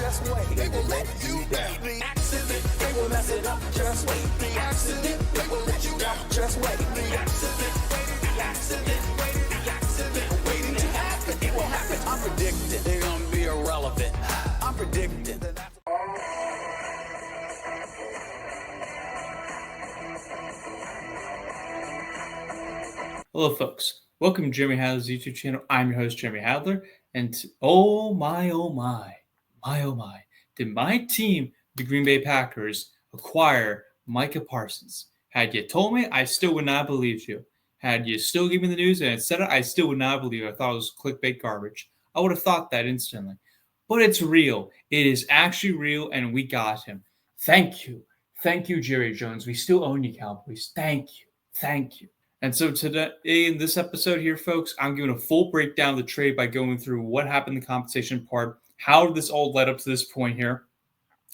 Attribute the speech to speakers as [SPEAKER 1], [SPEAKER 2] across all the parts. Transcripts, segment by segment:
[SPEAKER 1] Just wait. They will let you down. The accident, they will mess it up. Just wait. The accident, they will let you down. Just wait. The accident, the accident, the accident, waiting to happen. It will happen. I'm predicting they're gonna be irrelevant. I'm predicting that.
[SPEAKER 2] Hello, folks. Welcome to Jeremy Hadler's YouTube channel. I'm your host, Jeremy Hadler, and oh my, did my team, the Green Bay Packers, acquire Micah Parsons? Had you told me, I still would not believe you. Had you still given me the news and said it, I still would not believe it. I thought it was clickbait garbage. I would have thought that instantly. But it's real. It is actually real, and we got him. Thank you. Thank you, Jerry Jones. We still own you, Cowboys. Thank you. Thank you. And so today, in this episode here, folks, I'm giving a full breakdown of the trade by going through what happened in the compensation part, how this all led up to this point here,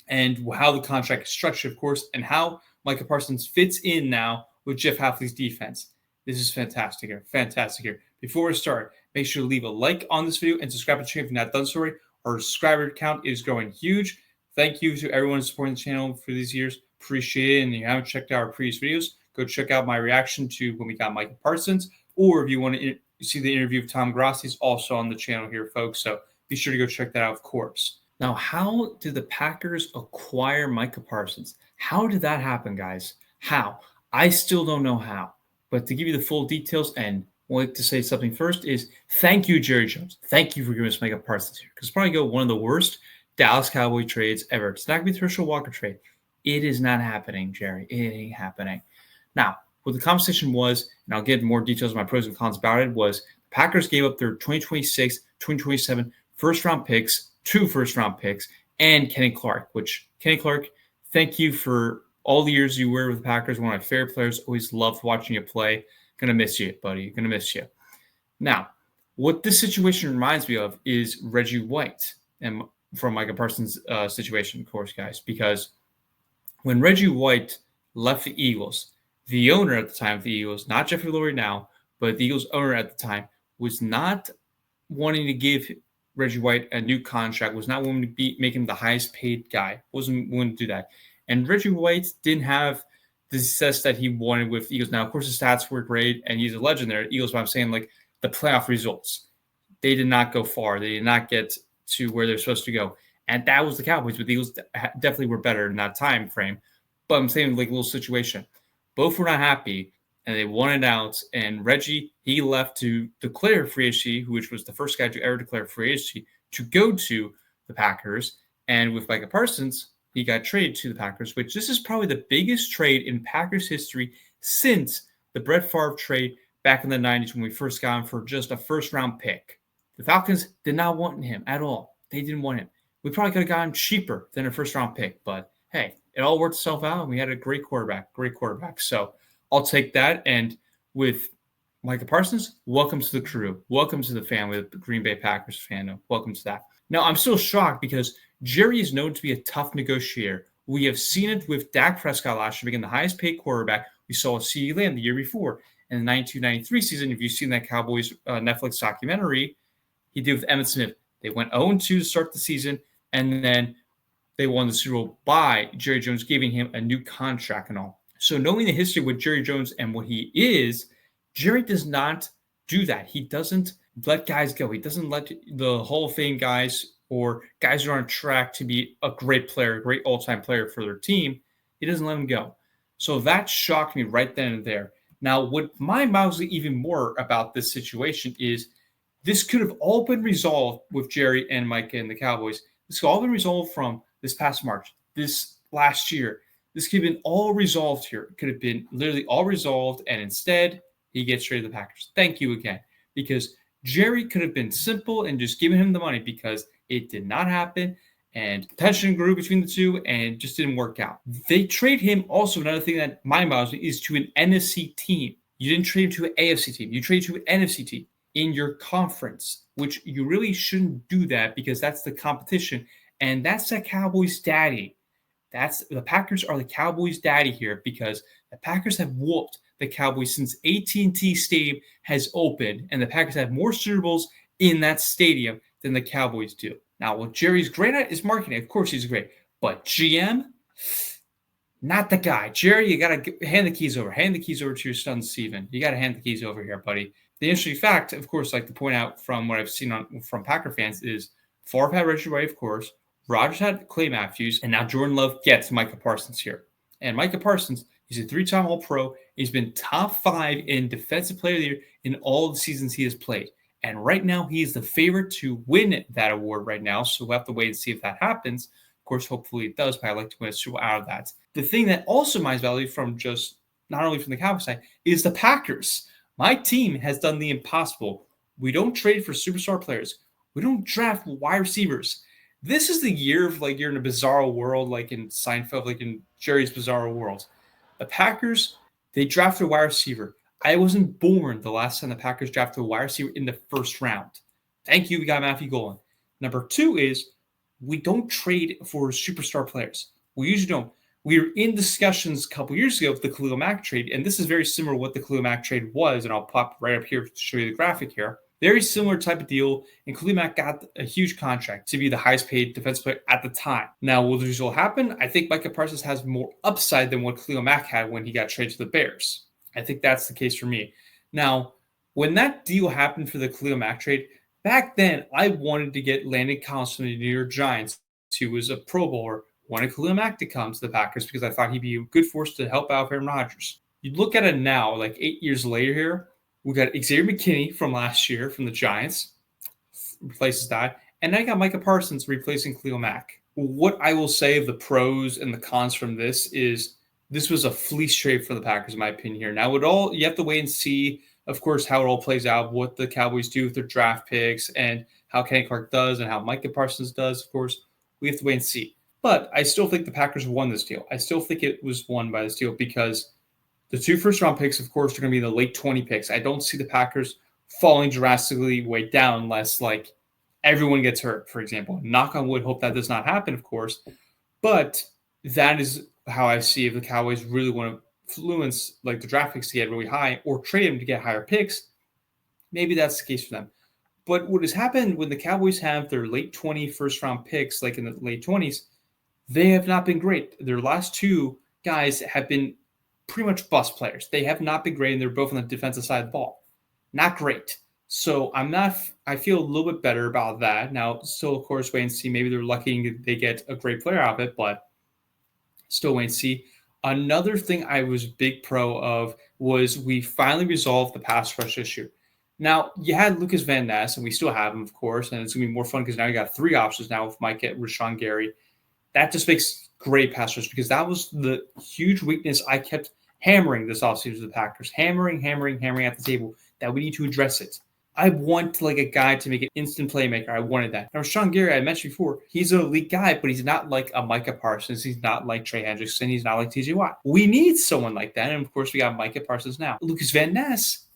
[SPEAKER 2] and how the contract is structured, of course, and how Micah Parsons fits in now with Jeff Hafley's defense. This is fantastic here. Fantastic here. Before we start, make sure to leave a like on this video and subscribe to the channel if you're not done so already. Our subscriber count is growing huge. Thank you to everyone supporting the channel for these years. Appreciate it. And if you haven't checked out our previous videos, go check out my reaction to when we got Micah Parsons, or if you want to see the interview of Tom Grassi, is also on the channel here, folks. So be sure to go check that out, of course. Now, how did the Packers acquire Micah Parsons? How did that happen, guys? How? I still don't know how. But to give you the full details, and I want to say something first is thank you, Jerry Jones. Thank you for giving us Micah Parsons here. Because probably one of the worst Dallas Cowboy trades ever. It's not going to be the Herschel Walker trade. It is not happening, Jerry. It ain't happening. Now, what the conversation was, and I'll get more details of my pros and cons about it, was the Packers gave up their 2026, 2027 first-round picks, 2 first-round picks, and Kenny Clark, which, Kenny Clark, thank you for all the years you were with the Packers. One of my favorite players. Always loved watching you play. Going to miss you, buddy. Going to miss you. Now, what this situation reminds me of is Reggie White, and from Micah Parsons' situation, of course, guys, because when Reggie White left the Eagles, the owner at the time of the Eagles, not Jeffrey Lurie now, but the Eagles owner at the time, was not wanting to give Reggie White a new contract, was not willing to make him the highest paid guy, wasn't willing to do that. And Reggie White didn't have the success that he wanted with the Eagles. Now, of course, his stats were great, and he's a legend there at Eagles, but I'm saying, like, the playoff results, they did not go far. They did not get to where they're supposed to go. And that was the Cowboys, but the Eagles definitely were better in that time frame. But I'm saying, like, a little situation. Both were not happy, and they wanted out. And Reggie, he left to declare free agency, which was the first guy to ever declare free agency, to go to the Packers. And with Micah Parsons, he got traded to the Packers, which this is probably the biggest trade in Packers history since the Brett Favre trade back in the 90s when we first got him for just a first-round pick. The Falcons did not want him at all. They didn't want him. We probably could have gotten him cheaper than a first-round pick, but hey, it all worked itself out, and we had a great quarterback. So I'll take that. And with Micah Parsons, welcome to the crew. Welcome to the family of the Green Bay Packers fandom. Welcome to that. Now, I'm still shocked because Jerry is known to be a tough negotiator. We have seen it with Dak Prescott last year, being the highest paid quarterback. We saw with CeeDee Lamb the year before. In the 92-93 season, if you've seen that Cowboys Netflix documentary, he did with Emmitt Smith. They went 0-2 to start the season, and then they won the Super Bowl by Jerry Jones giving him a new contract and all. So knowing the history with Jerry Jones and what he is, Jerry does not do that. He doesn't let guys go. He doesn't let the Hall of Fame guys or guys who are on track to be a great player, a great all-time player for their team. He doesn't let them go. So that shocked me right then and there. Now, what my mind even more about this situation is this could have all been resolved with Jerry and Micah and the Cowboys. This could all been resolved from this past March, this last year. This could have been all resolved here. It could have been literally all resolved, and instead, he gets traded to the Packers. Thank you again. Because Jerry could have been simple and just given him the money because it did not happen, and tension grew between the two, and it just didn't work out. They trade him also, another thing that mind boggles me, is to an NFC team. You didn't trade him to an AFC team. You traded to an NFC team in your conference, which you really shouldn't do that because that's the competition. And that's the Cowboys' daddy. The Packers are the Cowboys' daddy here because the Packers have whooped the Cowboys since AT&T Stadium has opened, and the Packers have more Super Bowls in that stadium than the Cowboys do. Now, what Jerry's great at is marketing. Of course, he's great. But GM, not the guy. Jerry, you got to hand the keys over. Hand the keys over to your son, Steven. You got to hand the keys over here, buddy. The interesting fact, of course, like to point out from what I've seen from Packer fans is Favre had Reggie White, of course. Rodgers had Clay Matthews. And now Jordan Love gets Micah Parsons here. And Micah Parsons, he's a 3-time All-Pro. He's been top 5 in Defensive Player of the Year in all the seasons he has played. And right now, he is the favorite to win that award right now. So we'll have to wait and see if that happens. Of course, hopefully it does, but I'd like to win a Super Bowl out of that. The thing that also minds value from just not only from the Cowboys side is the Packers. My team has done the impossible. We don't trade for superstar players. We don't draft wide receivers. This is the year of like you're in a bizarre world, like in Seinfeld, like in Jerry's Bizarre World. The Packers, they drafted a wide receiver. I wasn't born the last time the Packers drafted a wide receiver in the first round. Thank you, we got Matthew Golden. Number 2 is we don't trade for superstar players. We usually don't. We were in discussions a couple years ago with the Khalil Mack trade, and this is very similar to what the Khalil Mack trade was, and I'll pop right up here to show you the graphic here. Very similar type of deal, and Khalil Mack got a huge contract to be the highest paid defensive player at the time. Now, will the result happen? I think Micah Parsons has more upside than what Khalil Mack had when he got traded to the Bears. I think that's the case for me. Now, when that deal happened for the Khalil Mack trade, back then I wanted to get Landon Collins from the New York Giants, who was a Pro Bowler, wanted Khalil Mack to come to the Packers because I thought he'd be a good force to help out Aaron Rodgers. You look at it now, like 8 years later here, we got Xavier McKinney from last year from the Giants, replaces that, and now you got Micah Parsons replacing Khalil Mack. What I will say of the pros and the cons from this is this was a fleece trade for the Packers, in my opinion here. Now, you have to wait and see, of course, how it all plays out, what the Cowboys do with their draft picks, and how Kenny Clark does, and how Micah Parsons does, of course. We have to wait and see. But I still think the Packers won this deal. I still think it was won by this deal because the 2 first-round picks, of course, are going to be the late 20 picks. I don't see the Packers falling drastically way down unless, like, everyone gets hurt, for example. Knock on wood, hope that does not happen, of course. But that is how I see if the Cowboys really want to influence like the draft picks to get really high or trade them to get higher picks. Maybe that's the case for them. But what has happened when the Cowboys have their late 20 first-round picks, like in the late 20s, they have not been great. Their last 2 guys have been pretty much bust players. They have not been great, and they're both on the defensive side of the ball. Not great. So I feel a little bit better about that. Now, still, of course, wait and see. Maybe they're lucky they get a great player out of it, but still wait and see. Another thing I was big pro of was we finally resolved the pass rush issue. Now, you had Lucas Van Ness, and we still have him, of course, and it's going to be more fun because now you got 3 options now with Mike at Rashawn Gary. That just makes great pass rush because that was the huge weakness I kept hammering this offseason to the Packers. Hammering at the table that we need to address it. I want like a guy to make an instant playmaker. I wanted that. Now, Rashawn Gary, I mentioned before, he's an elite guy, but he's not like a Micah Parsons. He's not like Trey Hendrickson. He's not like TJ Watt. We need someone like that. And, of course, we got Micah Parsons now. Lucas Van Ness,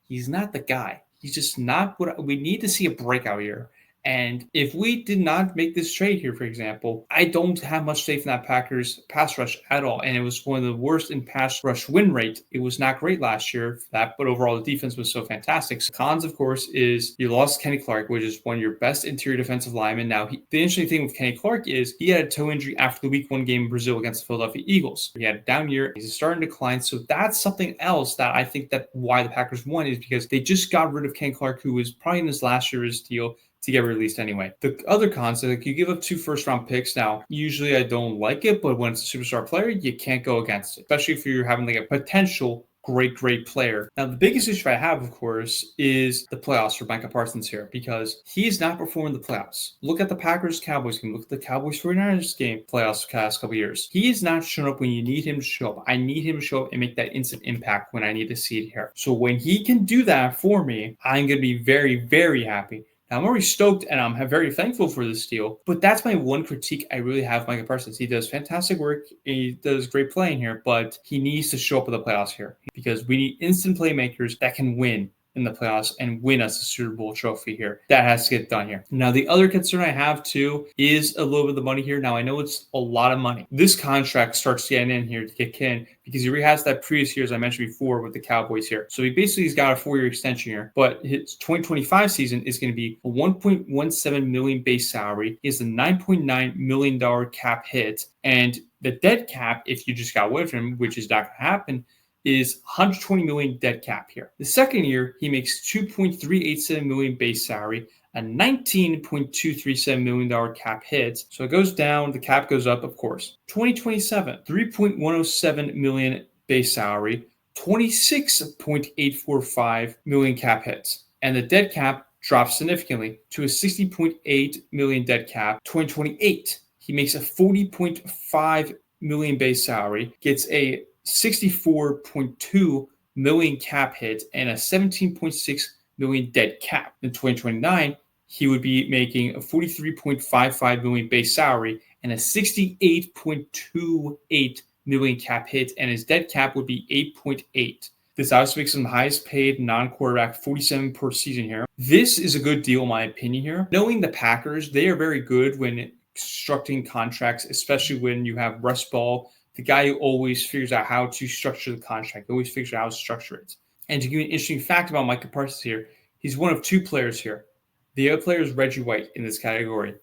[SPEAKER 2] he's not the guy. He's just not what we need to see a breakout here. And if we did not make this trade here, for example, I don't have much faith in that Packers pass rush at all. And it was one of the worst in pass rush win rate. It was not great last year for that, but overall the defense was so fantastic. So cons, of course, is you lost Kenny Clark, which is one of your best interior defensive linemen. Now, the interesting thing with Kenny Clark is he had a toe injury after the Week 1 game in Brazil against the Philadelphia Eagles. He had a down year. He's starting to decline. So that's something else that I think that why the Packers won is because they just got rid of Kenny Clark, who was probably in his last year's deal, to get released anyway. The other cons, like you give up 2 first-round picks. Now, usually I don't like it, but when it's a superstar player, you can't go against it, especially if you're having like a potential great player. Now, the biggest issue I have, of course, is the playoffs for Micah Parsons here because he's not performing the playoffs. Look at the Packers-Cowboys game. Look at the Cowboys-49ers game playoffs the past couple years. He is not showing up when you need him to show up. I need him to show up and make that instant impact when I need to see it here. So when he can do that for me, I'm going to be very, very happy. Now, I'm already stoked and I'm very thankful for this deal, but that's my one critique I really have of Micah Parsons. He does fantastic work. He does great playing here, but he needs to show up in the playoffs here because we need instant playmakers that can win. in the playoffs and win us a Super Bowl trophy here. That has to get done here. Now, the other concern I have too is a little bit of the money here. Now, I know it's a lot of money. This contract starts getting in here to kick in because he already has that previous year, as I mentioned before, with the Cowboys here. So he basically has got a 4-year extension here, but his 2025 season is going to be a $1.17 million base salary. He has a $9.9 million cap hit, and the dead cap, if you just got away from him, which is not going to happen, is $120 million dead cap here. The second year, he makes $2.387 million base salary, a $19.237 million cap hit. So it goes down, the cap goes up, of course. 2027, $3.107 million base salary, $26.845 million cap hits. And the dead cap drops significantly to a $60.8 million dead cap. 2028, he makes a $40.5 million base salary, gets a $64.2 million cap hit, and a $17.6 million dead cap. In 2029, he would be making a $43.55 million base salary and a $68.28 million cap hit, and his dead cap would be 8.8. This obviously makes him the highest paid non-quarterback, 47 per season here. This is a good deal, in my opinion here. Knowing the Packers, they are very good when constructing contracts, especially when you have Russ Ball, the guy who always figures out how to structure the contract, always figures out how to structure it. And to give you an interesting fact about Micah Parsons here, he's one of two players here. The other player is Reggie White in this category.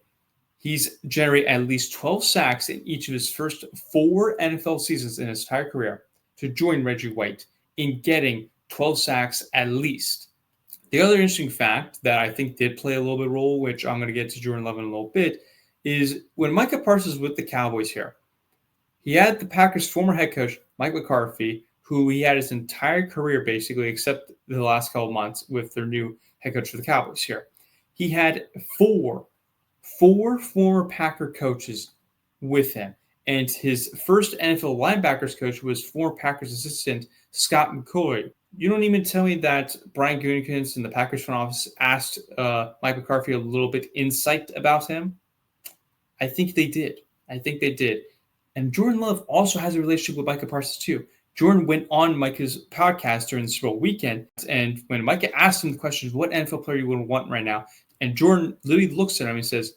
[SPEAKER 2] He's generated at least 12 sacks in each of his first 4 NFL seasons in his entire career to join Reggie White in getting 12 sacks at least. The other interesting fact that I think did play a little bit of role, which I'm going to get to Jordan Love in a little bit, is when Micah Parsons was with the Cowboys here, he had the Packers' former head coach, Mike McCarthy, who he had his entire career basically, except the last couple of months with their new head coach for the Cowboys here. He had four former Packer coaches with him. And his first NFL linebackers coach was former Packers assistant Scott McCoy. You don't even tell me that Brian Gutekunst and the Packers front office asked Mike McCarthy a little bit insight about him. I think they did. And Jordan Love also has a relationship with Micah Parsons too. Jordan went on Micah's podcast during the Super Bowl weekend, and when Micah asked him the question, what NFL player you would want right now? And Jordan literally looks at him and says,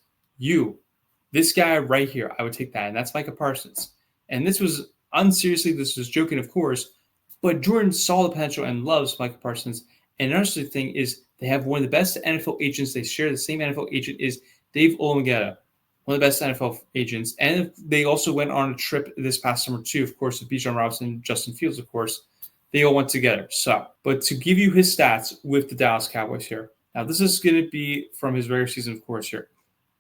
[SPEAKER 2] this guy right here, I would take that. And that's Micah Parsons. And this was, unseriously, this was joking, of course, but Jordan saw the potential and loves Micah Parsons. And another thing is they have one of the best NFL agents. They share the same NFL agent is Dave Olmogetta, one of the best NFL agents. And they also went on a trip this past summer too, of course, with Bijan Robinson, Justin Fields, of course. They all went together. So, but to give you his stats with the Dallas Cowboys here. Now, this is going to be from his regular season, of course, here.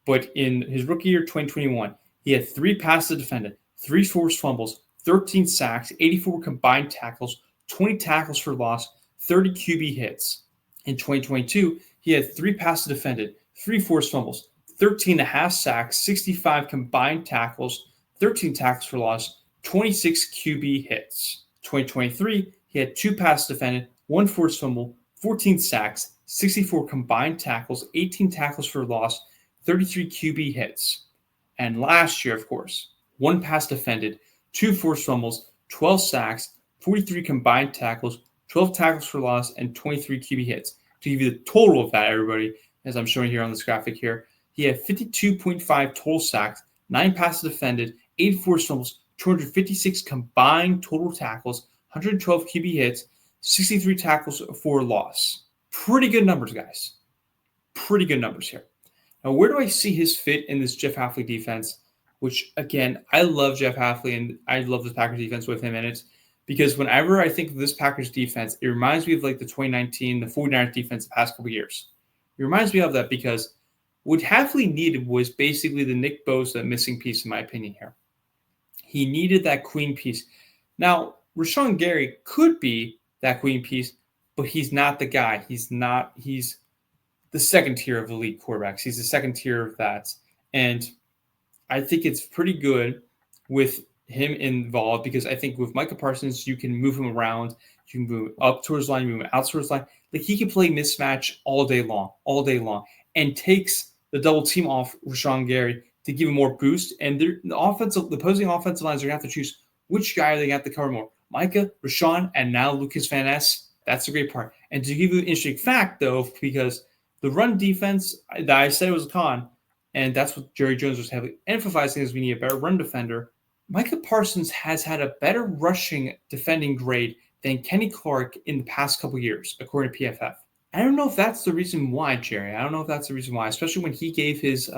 [SPEAKER 2] But in his rookie year, 2021, he had 3 passes defended, 3 forced fumbles, 13 sacks, 84 combined tackles, 20 tackles for loss, 30 QB hits. In 2022, he had 3 passes defended, 3 forced fumbles, 13.5 sacks, 65 combined tackles, 13 tackles for loss, 26 QB hits. 2023, he had 2 passes defended, 1 forced fumble, 14 sacks, 64 combined tackles, 18 tackles for loss, 33 QB hits. And last year, of course, 1 pass defended, 2 forced fumbles, 12 sacks, 43 combined tackles, 12 tackles for loss, and 23 QB hits. To give you the total of that, everybody, as I'm showing here on this graphic here, he had 52.5 total sacks, 9 passes defended, 8 forced fumbles, 256 combined total tackles, 112 QB hits, 63 tackles for loss. Pretty good numbers, guys. Pretty good numbers here. Now, where do I see his fit in this Jeff Hafley defense? Which, again, I love Jeff Hafley, and I love the Packers defense with him in it. Because whenever I think of this Packers defense, it reminds me of like the 2019, the 49ers defense the past couple of years. It reminds me of that because what Hafley needed was basically the Nick Bosa missing piece, in my opinion here. He needed that queen piece. Now, Rashawn Gary could be that queen piece, but he's not the guy. He's the second tier of elite quarterbacks. He's the second tier of that. And I think it's pretty good with him involved because I think with Micah Parsons, you can move him around. You can move up towards the line, move him out towards the line. Like he can play mismatch all day long, and takes the double team off Rashawn Gary to give him more boost. And the opposing offensive lines are going to have to choose which guy they have to cover more. Micah, Rashawn, and now Lucas Van Ness. That's the great part. And to give you an interesting fact, though, because the run defense that I said was a con, and that's what Jerry Jones was heavily emphasizing, is we need a better run defender. Micah Parsons has had a better rushing defending grade than Kenny Clark in the past couple years, according to PFF. I don't know if that's the reason why, Jerry. I don't know if that's the reason why, especially when he gave his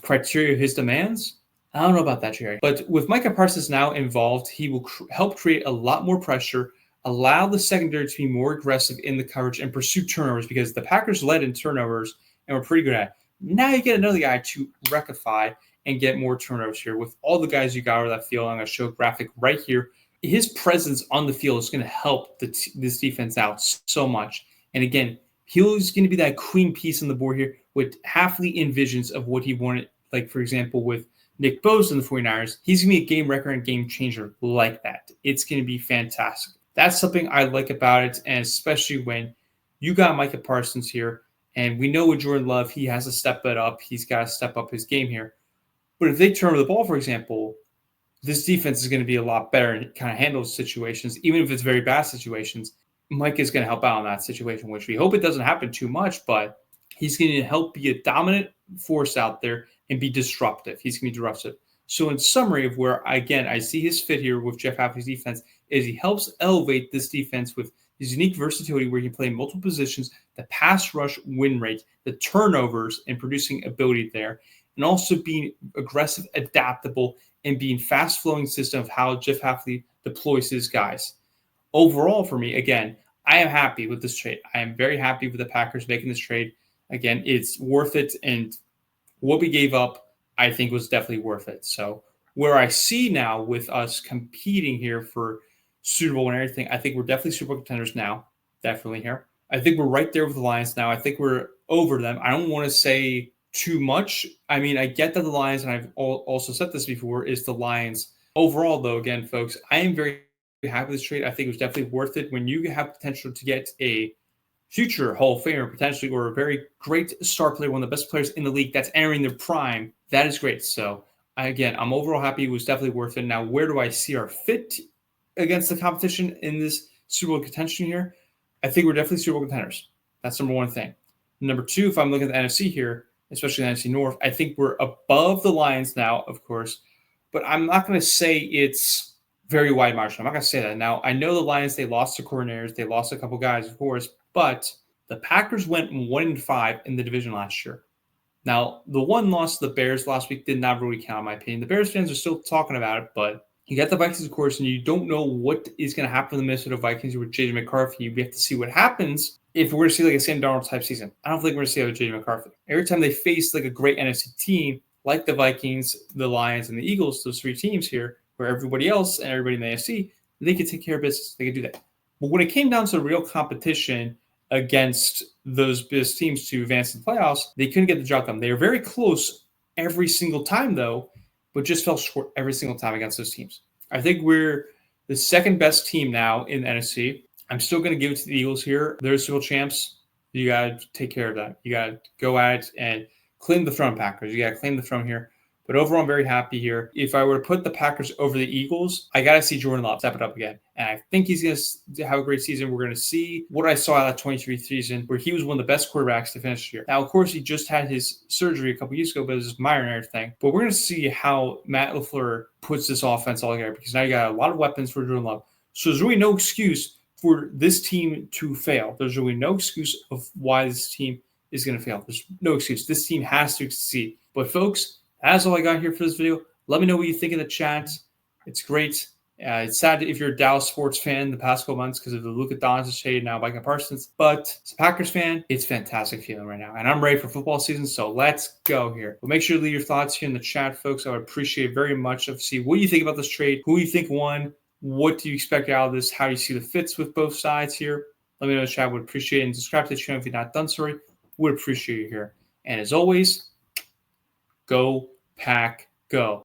[SPEAKER 2] criteria, his demands. I don't know about that, Jerry. But with Micah Parsons now involved, he will help create a lot more pressure, allow the secondary to be more aggressive in the coverage and pursue turnovers, because the Packers led in turnovers and were pretty good at it. Now you get another guy to rectify and get more turnovers here. With all the guys you got over that field, I'm going to show a graphic right here. His presence on the field is going to help this defense out so much. And again, he's going to be that queen piece on the board here with Hafley envisions of what he wanted, like, for example, with Nick Bosa in the 49ers. He's going to be a game wrecker and game changer like that. It's going to be fantastic. That's something I like about it, and especially when you got Micah Parsons here, and we know with Jordan Love, he has to step it up. He's got to step up his game here. But if they turn over the ball, for example, this defense is going to be a lot better and kind of handle situations, even if it's very bad situations. Mike is going to help out in that situation, which we hope it doesn't happen too much, but he's going to help be a dominant force out there and be disruptive. He's going to be disruptive. So in summary of where, again, I see his fit here with Jeff Hafley's defense is he helps elevate this defense with his unique versatility where he can play multiple positions, the pass rush win rate, the turnovers and producing ability there, and also being aggressive, adaptable, and being fast-flowing system of how Jeff Hafley deploys his guys. Overall, for me, again, I am happy with this trade. I am very happy with the Packers making this trade. Again, it's worth it, and what we gave up, I think, was definitely worth it. So where I see now with us competing here for Super Bowl and everything, I think we're definitely Super Bowl contenders now, definitely here. I think we're right there with the Lions now. I think we're over them. I don't want to say too much. I mean, I get that the Lions, and I've also said this before, is the Lions. Overall, though, again, folks, I am very happy with this trade. I think it was definitely worth it. When you have potential to get a future Hall of Famer, potentially, or a very great star player, one of the best players in the league that's entering their prime, that is great. So, again, I'm overall happy. It was definitely worth it. Now, where do I see our fit against the competition in this Super Bowl contention here? I think we're definitely Super Bowl contenders. That's number one thing. Number two, if I'm looking at the NFC here, especially the NFC North, I think we're above the Lions now, of course, but I'm not going to say it's very wide margin. I'm not going to say that. Now, I know the Lions, they lost their coordinators, they lost a couple guys, of course, but the Packers went 1-5 in the division last year. Now, the one loss to the Bears last week did not really count, in my opinion. The Bears fans are still talking about it, but you got the Vikings, of course, and you don't know what is going to happen to the Minnesota Vikings with J.J. McCarthy. We have to see what happens if we're going to see like a Sam Darnold type season. I don't think we're going to see J.J. McCarthy. Every time they face like a great NFC team, like the Vikings, the Lions, and the Eagles, those three teams here, where everybody else and everybody in the AFC, they could take care of business. They could do that. But when it came down to real competition against those best teams to advance in the playoffs, they couldn't get the job done. They were very close every single time, though, but just fell short every single time against those teams. I think we're the second best team now in the NFC. I'm still going to give it to the Eagles here. They're Super Bowl champs. You got to take care of that. You got to go at it and claim the throne, Packers. You got to claim the throne here. But overall, I'm very happy here. If I were to put the Packers over the Eagles, I got to see Jordan Love step it up again. And I think he's going to have a great season. We're going to see what I saw out of that 23 season, where he was one of the best quarterbacks to finish the year. Now, of course, he just had his surgery a couple years ago, but it was minor and everything. But we're going to see how Matt LaFleur puts this offense all together, because now you got a lot of weapons for Jordan Love. So there's really no excuse for this team to fail. There's really no excuse of why this team is going to fail. There's no excuse. This team has to succeed. But folks, that's all I got here for this video. Let me know what you think in the chat. It's great. It's sad if you're a Dallas sports fan the past couple months because of the Luka Doncic trade, now Micah Parsons. But as a Packers fan, it's fantastic feeling right now. And I'm ready for football season, so let's go here. But make sure to leave your thoughts here in the chat, folks. I would appreciate it very much to see what you think about this trade, who you think won, what do you expect out of this, how do you see the fits with both sides here. Let me know in the chat. Would appreciate it. And subscribe to the channel if you're not done so already. Would appreciate you here. And as always, go Pack, go.